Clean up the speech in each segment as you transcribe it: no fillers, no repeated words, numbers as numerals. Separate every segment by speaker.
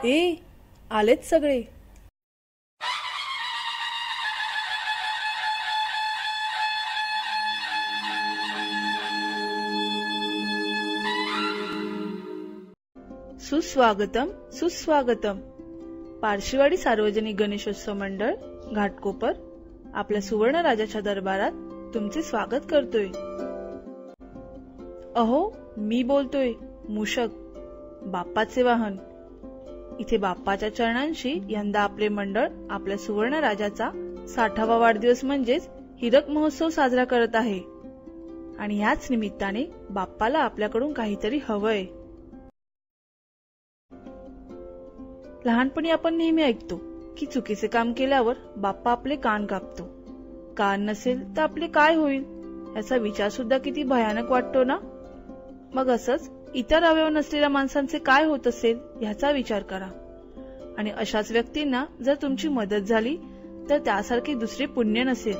Speaker 1: ए, आलेत सगळे. सुस्वागतम सुस्वागतम. पारशीवाडी सार्वजनिक गणेशोत्सव मंडळ घाटकोपर आपल्या सुवर्ण राजाच्या दरबारात तुमचे स्वागत करतोय. अहो, मी बोलतोय मूषक, बाप्पाचे वाहन. इथे बाप्पाच्या चरणांशी यंदा आपले मंडळ आपल्या सुवर्ण राजाचा 60वा वाढदिवस म्हणजेच हिरक महोत्सव साजरा करत आहे. आणि याच निमित्ताने बाप्पाला आपल्याकडून काहीतरी हवंय. लहानपणी आपण नेहमी ऐकतो की चुकीचे काम केल्यावर बाप्पा आपले कान कापतो. कान नसेल तर आपले काय होईल याचा विचार सुद्धा किती भयानक वाटतो ना. मग असंच इतर अवयव नसलेल्या माणसांचे काय होत असेल ह्याचा विचार करा. आणि अशाच व्यक्तींना जर तुमची मदत झाली तर त्यासारखे दुसरे पुण्य नसेल.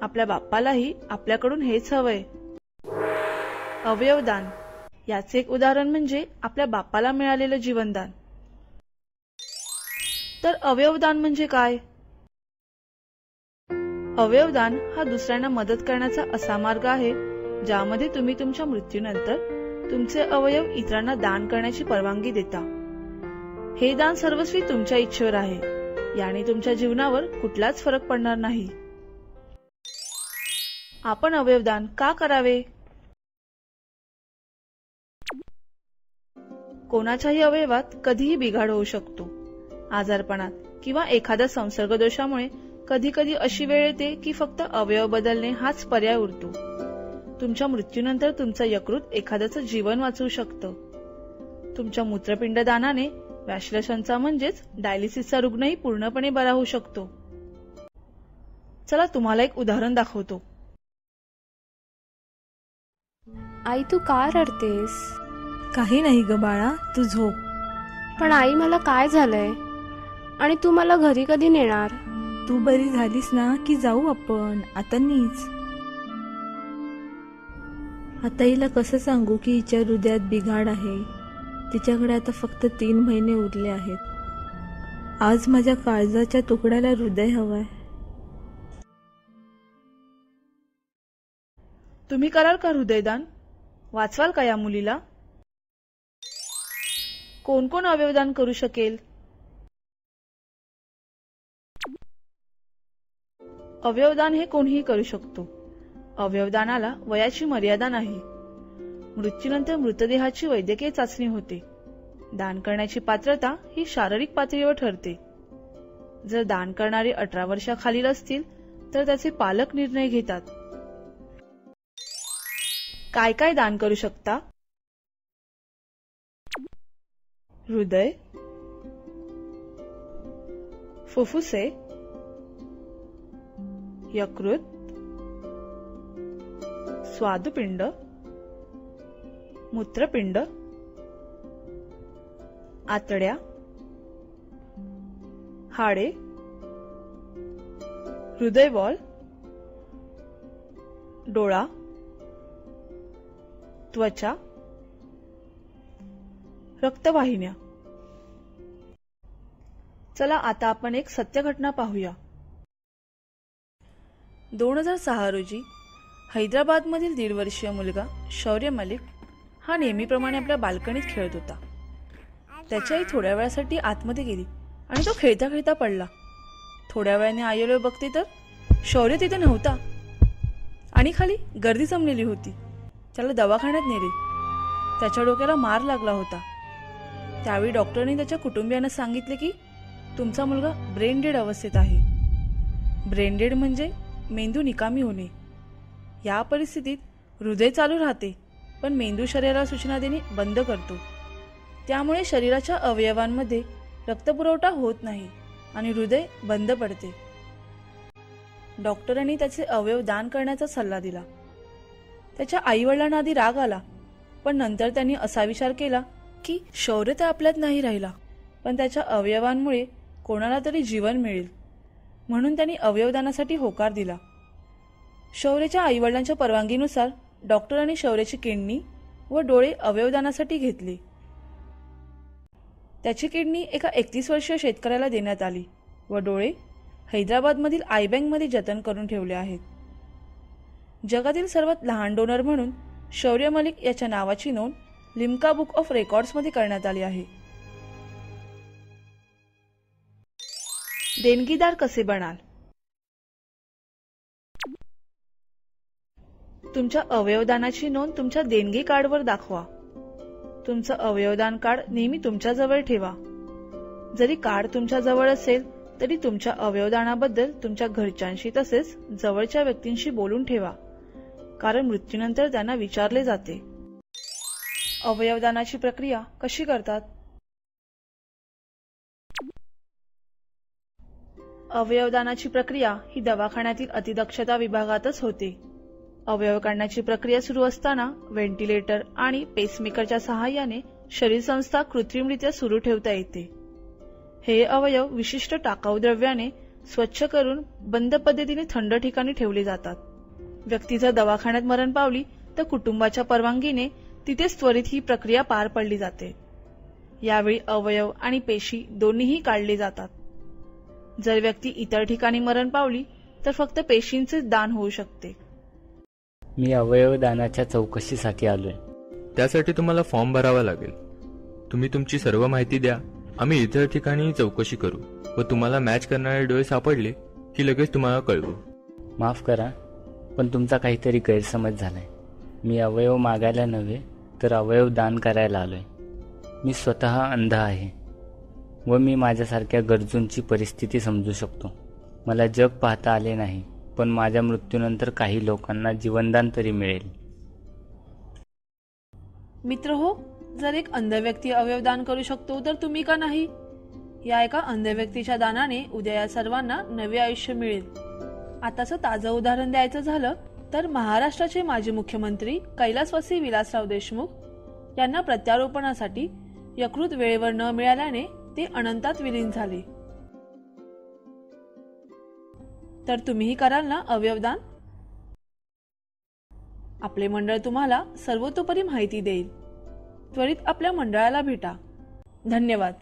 Speaker 1: आपल्या बाप्पालाही आपल्याकडून हेच हवंय. अवयवदान याचे एक उदाहरण म्हणजे आपल्या बाप्पाला मिळालेलं जीवनदान. तर अवयवदान म्हणजे काय? अवयवदान हा दुसऱ्यांना मदत करण्याचा असा मार्ग आहे ज्यामध्ये तुम्ही तुमच्या मृत्यूनंतर तुमचे अवयव इतरांना दान करण्याची परवानगी देता. हे दान सर्वस्वी तुमच्या इच्छेवर आहे. याने तुमच्या जीवनावर कुठलाच फरक पडणार नाही. आपण अवयवदान का करावे? कोणाच्याही अवयवात कधीही बिघाड होऊ शकतो. आजारपणात किंवा एखाद्या संसर्ग दोषामुळे कधी कधी अशी वेळ येते की फक्त अवयव बदलणे हाच पर्याय उरतो. तुमच्या मृत्यूनंतर तुमचं यकृत एखाद्याचं जीवन वाचवू शकतं. तुमच्या मूत्रपिंड दानाने व्याश्लेषणचा म्हणजेच डायलिसिसचा रुग्णही पूर्णपणे बरा होऊ शकतो. चला तुम्हाला एक उदाहरण दाखवतो.
Speaker 2: आई, तू का रडतेस?
Speaker 3: काही नाही ग बाळा, तू झोप.
Speaker 2: पण आई, मला काय झालंय आणि तू मला घरी कधी नेणार?
Speaker 3: तू बरी झालीस ना की जाऊ आपण. आता नीच. आता हिला कसं सांगू की हिच्या हृदयात बिघाड आहे. तिच्याकडे आता फक्त 3 महिने उरले आहेत. आज माझ्या काळजाच्या तुकड्याला हृदय हवंय.
Speaker 1: तुम्ही कराल का हृदयदान? वाचवाल का या मुलीला? कोण कोण अवयवदान करू शकेल? अवयवदान हे कोणीही करू शकतो. अवयवदानाला वयाची मर्यादा नाही. मृत्यूनंतर मृतदेहाची वैद्यकीय चाचणी होते. दान करण्याची पात्रता ही शारीरिक पातळीवर ठरते. जर दान करणारे 18 वर्षाखालील असतील तर त्याचे पालक निर्णय घेतात. काय काय दान करू शकता? हृदय, फुफ्फुसे, यकृत, स्वादुपिंड, मूत्रपिंड, आतड्या, हाडे, हृदयवॉल, डोळा, त्वचा, रक्तवाहिन्या. चला आता आपण एक सत्य घटना पाहूया. 2006 रोजी हैदराबादमधील 1.5 वर्षीय मुलगा शौर्य मलिक हा नेहमीप्रमाणे आपल्या बाल्कनीत खेळत होता. त्याची आई थोड्या वेळासाठी आतमध्ये गेली आणि तो खेळता खेळता पडला. थोड्या वेळाने आई आल्यावर बघते तर शौर्य तिथे नव्हता आणि खाली गर्दी जमलेली होती. त्याला दवाखान्यात नेले. त्याच्या डोक्याला मार लागला होता. त्यावेळी डॉक्टरने त्याच्या कुटुंबियांना सांगितले की तुमचा मुलगा ब्रेन डेड अवस्थेत आहे. ब्रेन डेड म्हणजे मेंदू निकामी होणे. या परिस्थितीत हृदय चालू राहते पण मेंदू शरीराला सूचना देणे बंद करतो. त्यामुळे शरीराच्या अवयवांमध्ये रक्तपुरवठा होत नाही आणि हृदय बंद पडते. डॉक्टरांनी त्याचे अवयव दान करण्याचा सल्ला दिला. त्याच्या आईवडिलांना आधी राग आला पण नंतर त्यांनी असा विचार केला की शौर्य तर आपल्यात नाही राहिला पण त्याच्या अवयवांमुळे कोणाला तरी जीवन मिळेल. म्हणून त्यांनी अवयवदानासाठी होकार दिला. शौर्याच्या आईवडिलांच्या परवानगीनुसार डॉक्टरांनी शौर्याची किडनी व डोळे अवयवदानासाठी घेतले. त्याची किडनी एका 31 वर्षीय शेतकऱ्याला देण्यात आली व डोळे हैदराबादमधील आय बँकमध्ये जतन करून ठेवले आहेत. जगातील सर्वात लहान डोनर म्हणून शौर्य मलिक याच्या नावाची नोंद लिम्का बुक ऑफ रेकॉर्ड्समध्ये करण्यात आली आहे. देणगीदार कसे बनाल? तुमच्या अवयवदानाची नोंद तुमच्या देणगी कार्डवर दाखवा. तुमचं अवयवदान कार्ड नेहमी तुमच्या जवळ ठेवा. जरी कार्ड तुमच्या जवळ असेल तरी तुमच्या अवयवदानाबद्दल तुमच्या घरच्यांशी तसेच जवळच्या व्यक्तींशी बोलून ठेवा, कारण मृत्यूनंतर त्यांना विचारले जाते. अवयवदानाची प्रक्रिया कशी करतात? अवयवदानाची प्रक्रिया ही दवाखान्यातील अतिदक्षता विभागातच होते. अवयव काढण्याची प्रक्रिया सुरू असताना व्हेंटिलेटर आणि पेसमेकरच्या सहाय्याने शरीरसंस्था कृत्रिमरित्या सुरू ठेवता येते. हे अवयव विशिष्ट टाकाऊ द्रव्याने स्वच्छ करून बंद पद्धतीने थंड ठिकाणी ठेवले जातात. व्यक्ती जर दवाखान्यात मरण पावली तर कुटुंबाच्या परवानगीने तिथेच त्वरित ही प्रक्रिया पार पडली जाते. यावेळी अवयव आणि पेशी दोन्हीही काढले जातात. जर व्यक्ती इतर ठिकाणी मरण पावली तर फक्त पेशींचेच दान होऊ शकते.
Speaker 4: मी अवयव दानाच्या चौकशीसाठी आलोय.
Speaker 5: त्यासाठी तुम्हाला फॉर्म भरावा लागेल. तुम्ही तुमची सर्व माहिती द्या. आम्ही इतर ठिकाणी चौकशी करू व तुम्हाला मॅच करणारे डोळे सापडले की लगेच तुम्हाला कळवू.
Speaker 4: माफ करा, पण तुमचा काहीतरी गैरसमज झालाय. मी अवयव मागायला नव्हे तर अवयव दान करायला आलोय. मी स्वतः अंध आहे व मी माझ्यासारख्या गरजूंची परिस्थिती समजू शकतो. मला जग पाहता आले नाही, पण माझ्या मृत्यूनंतर काही लोकांना जीवनदान तरी मिळेल.
Speaker 1: मित्र हो, जर एक अंध व्यक्ती अवयवदान करू शकतो तर तुम्ही का नाही? या एका अंध व्यक्तीच्या दानाने उद्या या सर्वांना नवे आयुष्य मिळेल. आताचं ताजं उदाहरण द्यायचं झालं तर महाराष्ट्राचे माजी मुख्यमंत्री कैलासवासी विलासराव देशमुख यांना प्रत्यारोपणासाठी यकृत वेळेवर न मिळाल्याने ते अनंतात विलीन झाले. तर तुम्हीही कराल ना अवयवदान? आपले मंडळ तुम्हाला सर्वतोपरी माहिती देईल. त्वरित आपल्या मंडळाला भेटा. धन्यवाद.